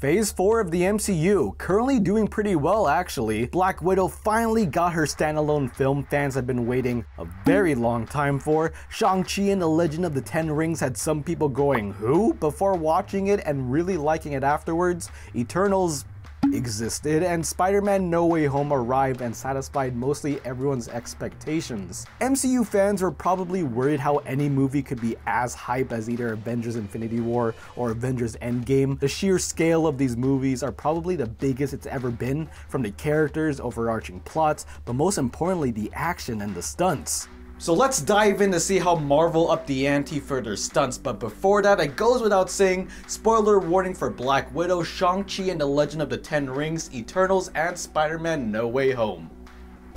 Phase 4 of the MCU, currently doing pretty well actually. Black Widow finally got her standalone film fans have been waiting a very long time for. Shang-Chi and The Legend of the Ten Rings had some people going, who? Before watching it and really liking it afterwards. Eternals existed, and Spider-Man No Way Home arrived and satisfied mostly everyone's expectations. MCU fans were probably worried how any movie could be as hype as either Avengers Infinity War or Avengers Endgame. The sheer scale of these movies are probably the biggest it's ever been, from the characters, overarching plots, but most importantly the action and the stunts. So let's dive in to see how Marvel upped the ante for their stunts, but before that, it goes without saying, spoiler warning for Black Widow, Shang-Chi and The Legend of the Ten Rings, Eternals, and Spider-Man No Way Home.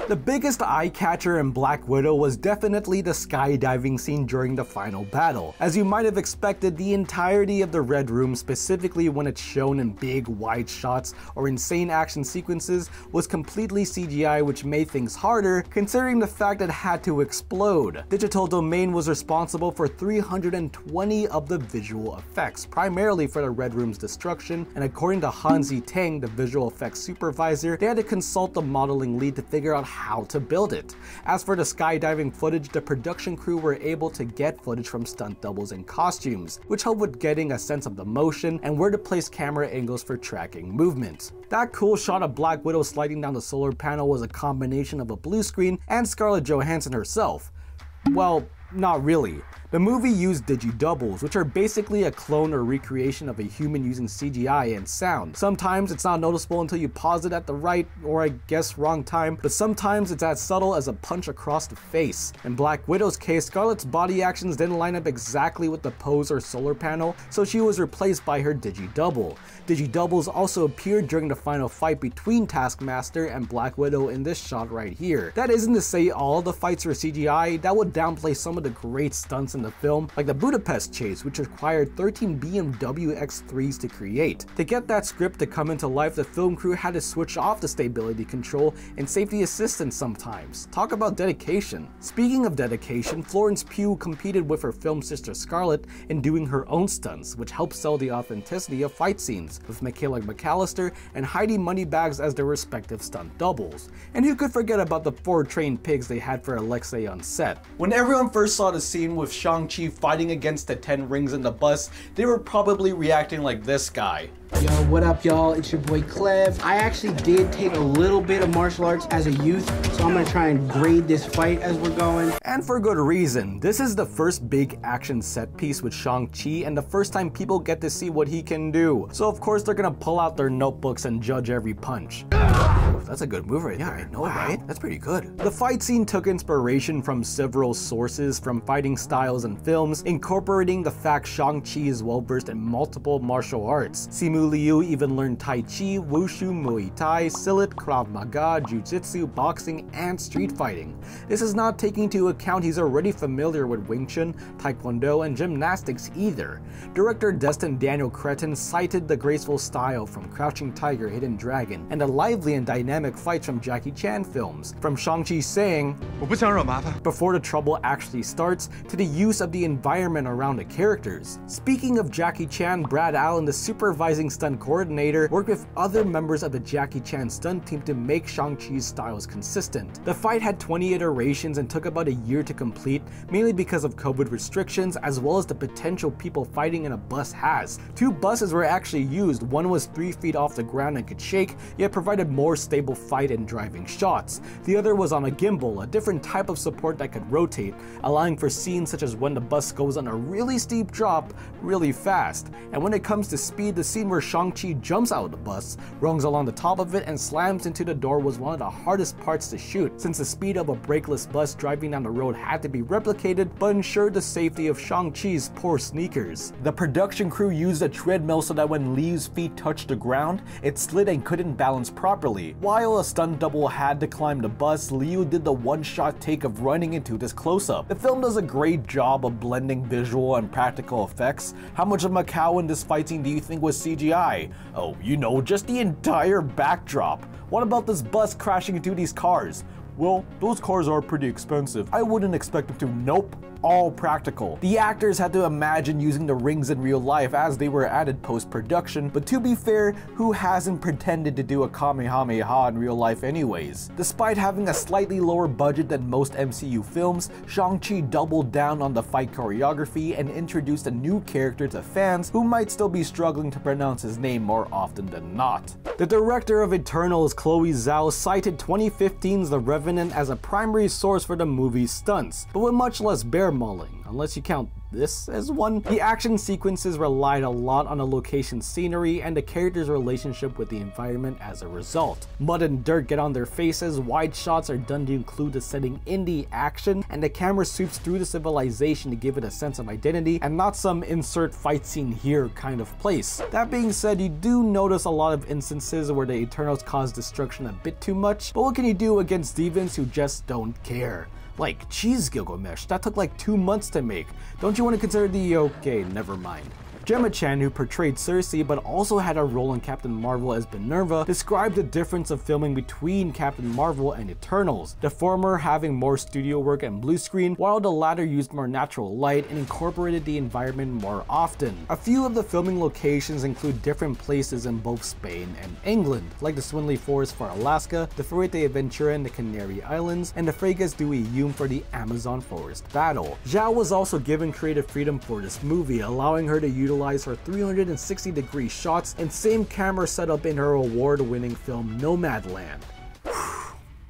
The biggest eye-catcher in Black Widow was definitely the skydiving scene during the final battle. As you might have expected, the entirety of the Red Room, specifically when it's shown in big, wide shots or insane action sequences, was completely CGI, which made things harder considering the fact it had to explode. Digital Domain was responsible for 320 of the visual effects, primarily for the Red Room's destruction, and according to Hanzi Tang, the visual effects supervisor, they had to consult the modeling lead to figure out how to build it. As for the skydiving footage, the production crew were able to get footage from stunt doubles and costumes, which helped with getting a sense of the motion and where to place camera angles for tracking movement. That cool shot of Black Widow sliding down the solar panel was a combination of a blue screen and Scarlett Johansson herself. Well, not really. The movie used digi-doubles, which are basically a clone or recreation of a human using CGI and sound. Sometimes it's not noticeable until you pause it at the right, or I guess wrong time, but sometimes it's as subtle as a punch across the face. In Black Widow's case, Scarlett's body actions didn't line up exactly with the pose or solar panel, so she was replaced by her digi-double. Digi-doubles also appeared during the final fight between Taskmaster and Black Widow in this shot right here. That isn't to say all the fights were CGI, that would downplay some of the great stunts in the film, like the Budapest chase, which required 13 BMW X3s to create. To get that script to come into life, the film crew had to switch off the stability control and safety assistance sometimes. Talk about dedication. Speaking of dedication, Florence Pugh competed with her film sister Scarlett in doing her own stunts, which helped sell the authenticity of fight scenes, with Michaela McAllister and Heidi Moneybags as their respective stunt doubles. And who could forget about the 4 trained pigs they had for Alexei on set. When everyone first saw the scene with Shang-Chi fighting against the 10 rings in the bus, they were probably reacting like this guy. Yo, what up y'all? It's your boy Clev. I actually did take a little bit of martial arts as a youth, so I'm gonna try and grade this fight as we're going. And for good reason. This is the first big action set piece with Shang-Chi and the first time people get to see what he can do. So of course they're gonna pull out their notebooks and judge every punch. That's a good move right there. I know, right? That's pretty good. The fight scene took inspiration from several sources, from fighting styles and films, incorporating the fact Shang-Chi is well versed in multiple martial arts. Simu Liu even learned Tai Chi, Wushu, Muay Thai, Silat, Krav Maga, Jiu-Jitsu, boxing, and street fighting. This is not taking into account he's already familiar with Wing Chun, Taekwondo, and gymnastics either. Director Destin Daniel Cretton cited the graceful style from Crouching Tiger, Hidden Dragon, and the lively and dynamic fights from Jackie Chan films, from Shang-Chi saying, before the trouble actually starts, to the use of the environment around the characters. Speaking of Jackie Chan, Brad Allen, the supervising stunt coordinator, worked with other members of the Jackie Chan stunt team to make Shang-Chi's styles consistent. The fight had 20 iterations and took about a year to complete, mainly because of COVID restrictions as well as the potential people fighting in a bus has. 2 buses were actually used, one was 3 feet off the ground and could shake, yet provided more stable fight and driving shots. The other was on a gimbal, a different type of support that could rotate, allowing for scenes such as when the bus goes on a really steep drop really fast. And when it comes to speed, the scene where Shang-Chi jumps out of the bus, runs along the top of it, and slams into the door was one of the hardest parts to shoot, since the speed of a brakeless bus driving down the road had to be replicated but ensured the safety of Shang-Chi's poor sneakers. The production crew used a treadmill so that when Liu's feet touched the ground, it slid and couldn't balance properly. While a stunt double had to climb the bus, Liu did the one-shot take of running into this close-up. The film does a great job of blending visual and practical effects. How much of Macau in this fight scene do you think was CGI? Oh, you know, just the entire backdrop. What about this bus crashing into these cars? well, those cars are pretty expensive. I wouldn't expect them to. Nope. All practical. The actors had to imagine using the rings in real life as they were added post-production, but to be fair, who hasn't pretended to do a Kamehameha in real life anyways? Despite having a slightly lower budget than most MCU films, Shang-Chi doubled down on the fight choreography and introduced a new character to fans who might still be struggling to pronounce his name more often than not. The director of Eternals, Chloe Zhao, cited 2015's The Revenant as a primary source for the movie's stunts, but with much less bare mauling, unless you count this as one. The action sequences relied a lot on the location scenery and the character's relationship with the environment as a result. Mud and dirt get on their faces, wide shots are done to include the setting in the action, and the camera sweeps through the civilization to give it a sense of identity and not some insert fight scene here kind of place. That being said, you do notice a lot of instances where the Eternals cause destruction a bit too much, but what can you do against demons who just don't care? Like, geez, Gilgamesh, that took like 2 months to make. Don't you want to consider the okay, never mind. Gemma Chan, who portrayed Cersei but also had a role in Captain Marvel as Minerva, described the difference of filming between Captain Marvel and Eternals, the former having more studio work and blue screen, while the latter used more natural light and incorporated the environment more often. A few of the filming locations include different places in both Spain and England, like the Swinley Forest for Alaska, the Fuerteventura in the Canary Islands, and the Fregas do Iyum for the Amazon forest battle. Zhao was also given creative freedom for this movie, allowing her to utilize her 360-degree shots and same camera setup in her award-winning film Nomadland.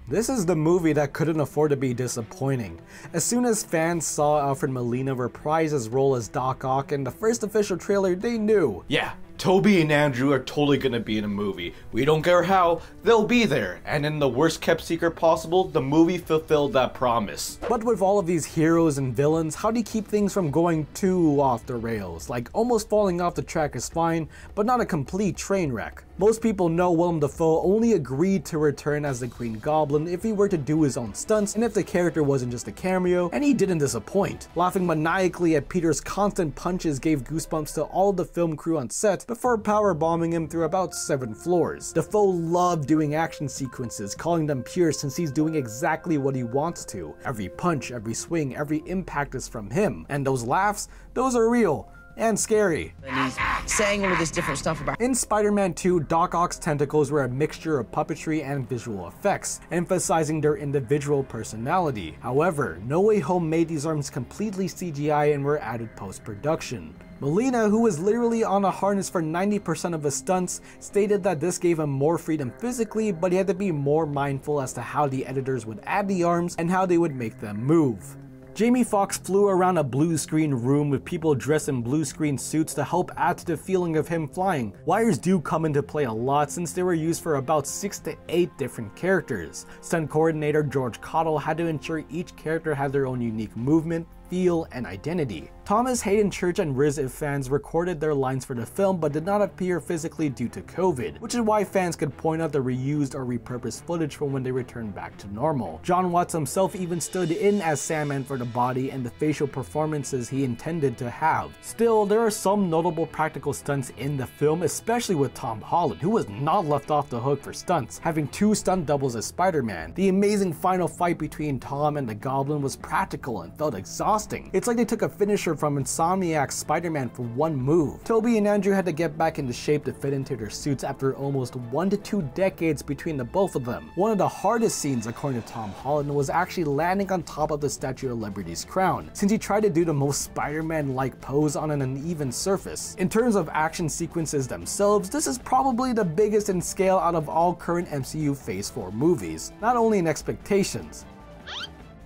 This is the movie that couldn't afford to be disappointing. As soon as fans saw Alfred Molina reprise his role as Doc Ock in the first official trailer, they knew, yeah, Toby and Andrew are totally gonna be in a movie. We don't care how, they'll be there. And in the worst kept secret possible, the movie fulfilled that promise. But with all of these heroes and villains, how do you keep things from going too off the rails? Like, almost falling off the track is fine, but not a complete train wreck. Most people know Willem Dafoe only agreed to return as the Green Goblin if he were to do his own stunts and if the character wasn't just a cameo, and he didn't disappoint. Laughing maniacally at Peter's constant punches gave goosebumps to all of the film crew on set before powerbombing him through about 7 floors. Dafoe loved doing action sequences, calling them pure since he's doing exactly what he wants to. Every punch, every swing, every impact is from him. And those laughs, those are real. And scary. And he's saying all of this different stuff about. In Spider-Man 2, Doc Ock's tentacles were a mixture of puppetry and visual effects, emphasizing their individual personality. However, No Way Home made these arms completely CGI and were added post-production. Molina, who was literally on a harness for 90% of his stunts, stated that this gave him more freedom physically, but he had to be more mindful as to how the editors would add the arms and how they would make them move. Jamie Foxx flew around a blue screen room with people dressed in blue screen suits to help add to the feeling of him flying. Wires do come into play a lot since they were used for about 6 to 8 different characters. Stunt coordinator George Cottle had to ensure each character had their own unique movement, feel, and identity. Thomas Hayden Church and Riz Ifans recorded their lines for the film but did not appear physically due to COVID, which is why fans could point out the reused or repurposed footage from when they returned back to normal. John Watts himself even stood in as Sandman for the body and the facial performances he intended to have. Still, there are some notable practical stunts in the film, especially with Tom Holland, who was not left off the hook for stunts, having 2 stunt doubles as Spider-Man. The amazing final fight between Tom and the Goblin was practical and felt exhausting. It's like they took a finisher from Insomniac's Spider-Man for one move. Toby and Andrew had to get back into shape to fit into their suits after almost 1 to 2 decades between the both of them. One of the hardest scenes, according to Tom Holland, was actually landing on top of the Statue of Liberty's crown, since he tried to do the most Spider-Man-like pose on an uneven surface. In terms of action sequences themselves, this is probably the biggest in scale out of all current MCU Phase 4 movies, not only in expectations.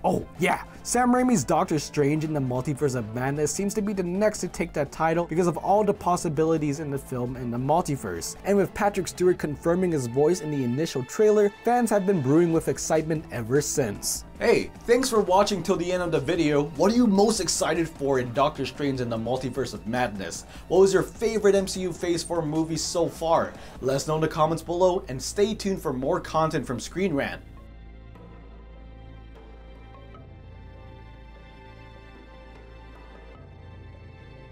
Oh yeah, Sam Raimi's Doctor Strange in the Multiverse of Madness seems to be the next to take that title because of all the possibilities in the film and the multiverse. And with Patrick Stewart confirming his voice in the initial trailer, fans have been brewing with excitement ever since. Hey, thanks for watching till the end of the video. What are you most excited for in Doctor Strange in the Multiverse of Madness? What was your favorite MCU Phase 4 movie so far? Let us know in the comments below and stay tuned for more content from Screen Rant.